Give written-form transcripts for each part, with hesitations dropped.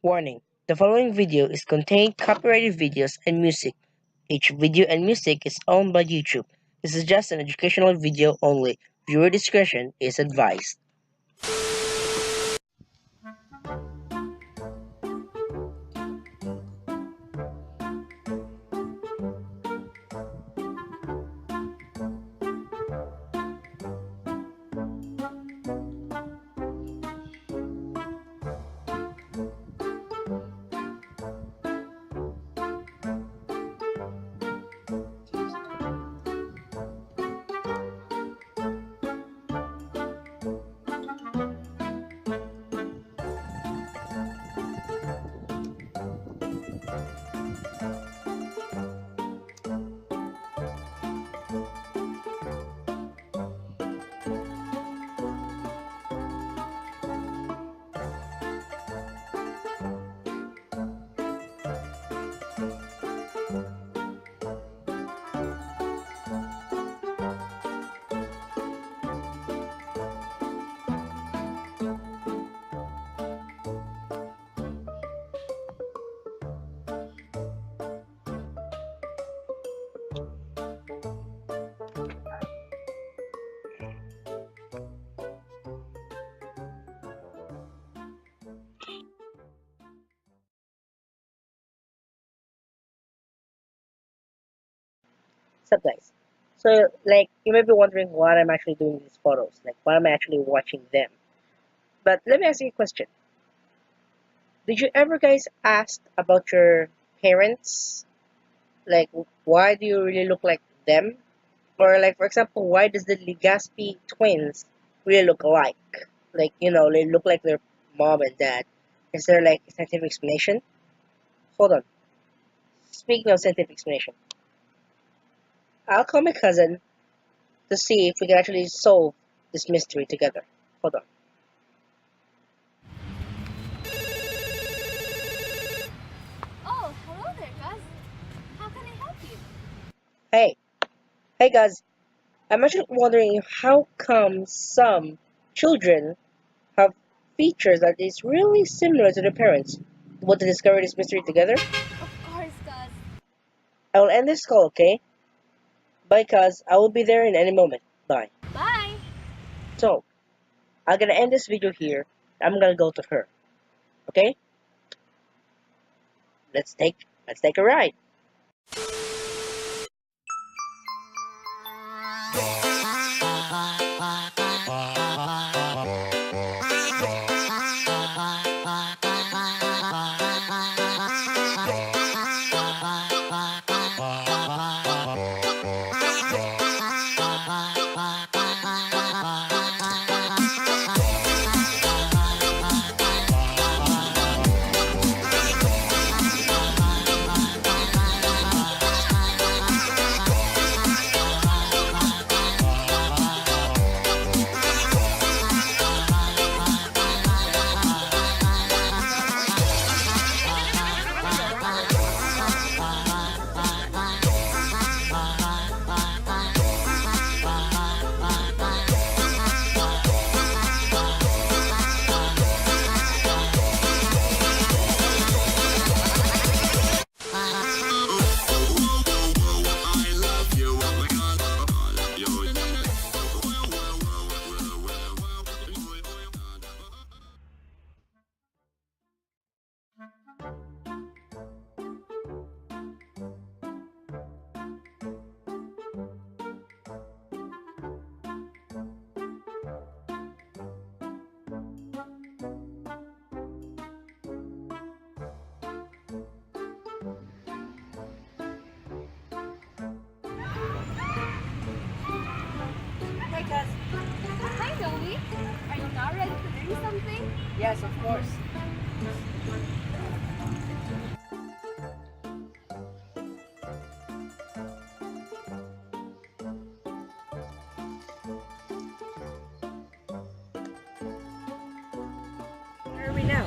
Warning: the following video is contained copyrighted videos and music. Each video and music is owned by YouTube. This is just an educational video only. Viewer discretion is advised. What's up, guys? So, you may be wondering why I'm actually doing these photos. Why am I actually watching them? But let me ask you a question. Did you ever guys ask about your parents? Why do you really look like them? Or, for example, why does the Legaspi twins really look alike? They look like their mom and dad. Is there, a scientific explanation? Hold on. Speaking of scientific explanation, I'll call my cousin to see if we can actually solve this mystery together. Hold on. Oh, hello there, Gus. How can I help you? Hey guys. I'm actually wondering how come some children have features that is really similar to their parents. Want to discover this mystery together? Of course, Gus. I will end this call, okay? Bye, cuz. I will be there in any moment. Bye. Bye. So, I'm gonna end this video here. I'm gonna go to her. Okay? Let's take a ride. Hey guys. Hi, Zoe. Are you now ready to learn something? Yes, of course. Where are we now?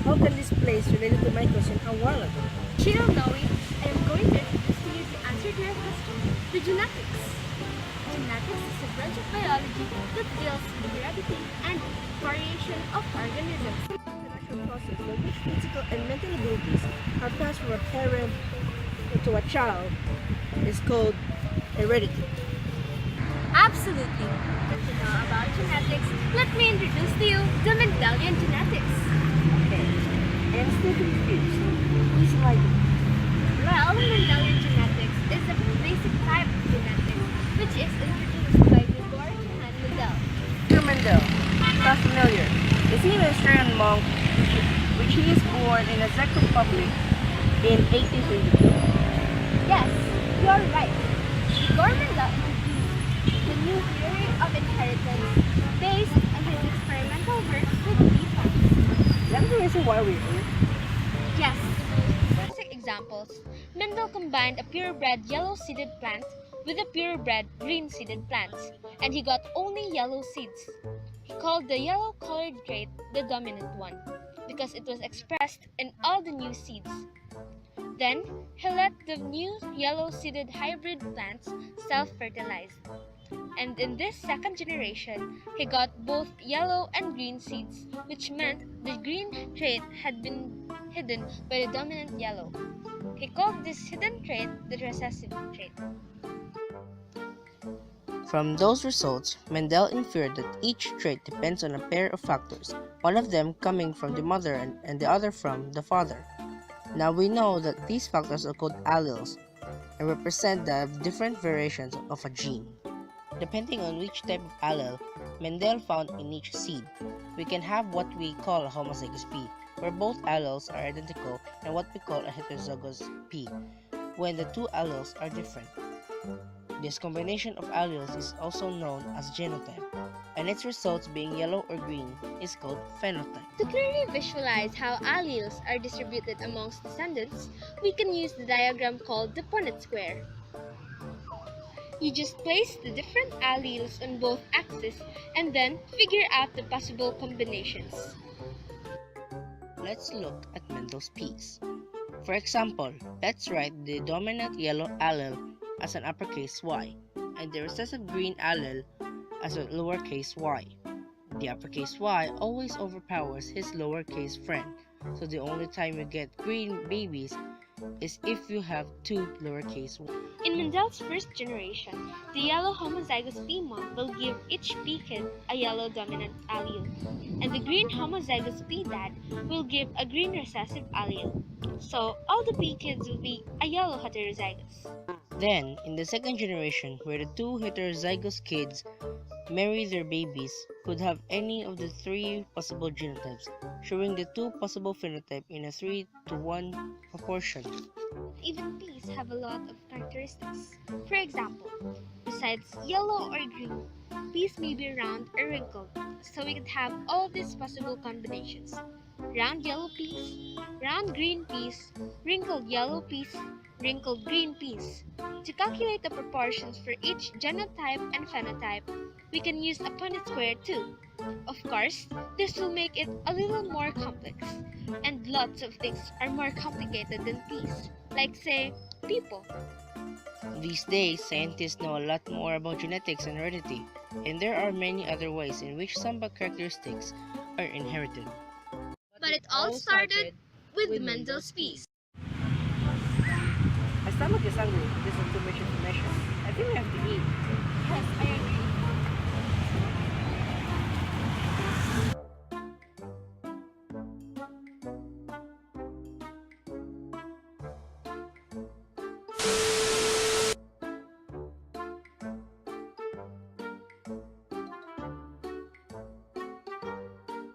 How can this place relate to my question a while ago? Chill, Zoe. I am going to introduce to you the answer to your question, the genetics. Genetics is a branch of biology that deals with heredity and variation of organisms. biological process by which physical and mental abilities are passed from a parent to a child is called heredity. Absolutely. To know about genetics, let me introduce to you the Mendelian genetics. Okay, I am still confused. Please enlighten me. Well, Mendelian genetics is a basic type of genetics which is introduced by Igor and Mendel. Sir Mendel, sounds familiar. Is he an Australian monk which he is born in the Czech Republic in 1822? Yes, you're right. Igor Mendel introduced the new theory of inheritance based on his experimental work with bee plants. That's the reason why we're here. Yes. Classic examples. Mendel combined a purebred yellow-seeded plant with a purebred green-seeded plant, and he got only yellow seeds. He called the yellow-colored trait the dominant one, because it was expressed in all the new seeds. Then, he let the new yellow-seeded hybrid plants self-fertilize. And in this second generation, he got both yellow and green seeds, which meant the green trait had been hidden by the dominant yellow. He called this hidden trait the recessive trait. From those results, Mendel inferred that each trait depends on a pair of factors, one of them coming from the mother and the other from the father. Now we know that these factors are called alleles and represent the different variations of a gene. Depending on which type of allele Mendel found in each seed, we can have what we call a homozygous P, where both alleles are identical, and what we call a heterozygous P, when the two alleles are different. This combination of alleles is also known as genotype, and its results being yellow or green is called phenotype. To clearly visualize how alleles are distributed amongst descendants, we can use the diagram called the Punnett square. You just place the different alleles on both axes and then figure out the possible combinations. Let's look at Mendel's P's. For example, let's write the dominant yellow allele as an uppercase Y, and the recessive green allele as a lowercase y. The uppercase Y always overpowers his lowercase friend, so the only time you get green babies is if you have two lowercase y. In Mendel's first generation, the yellow homozygous P mom will give each P kid a yellow dominant allele, and the green homozygous P dad will give a green recessive allele. So all the P kids will be a yellow heterozygous. Then, in the second generation, where the two heterozygous kids marry their babies, could have any of the three possible genotypes, showing the two possible phenotype in a 3-to-1 proportion. Even P's have a lot of characteristics. For example, besides yellow or green, P's may be round or wrinkled, so we could have all these possible combinations. Round yellow peas, round green peas, wrinkled yellow peas, wrinkled green peas. To calculate the proportions for each genotype and phenotype, we can use a Punnett square too. Of course, this will make it a little more complex, and lots of things are more complicated than peas, like say, people. These days, scientists know a lot more about genetics and heredity, and there are many other ways in which some characteristics are inherited. But it all started with Mendel's Peas. My stomach is hungry. This is too much information. I think I have to eat. Yes, I agree.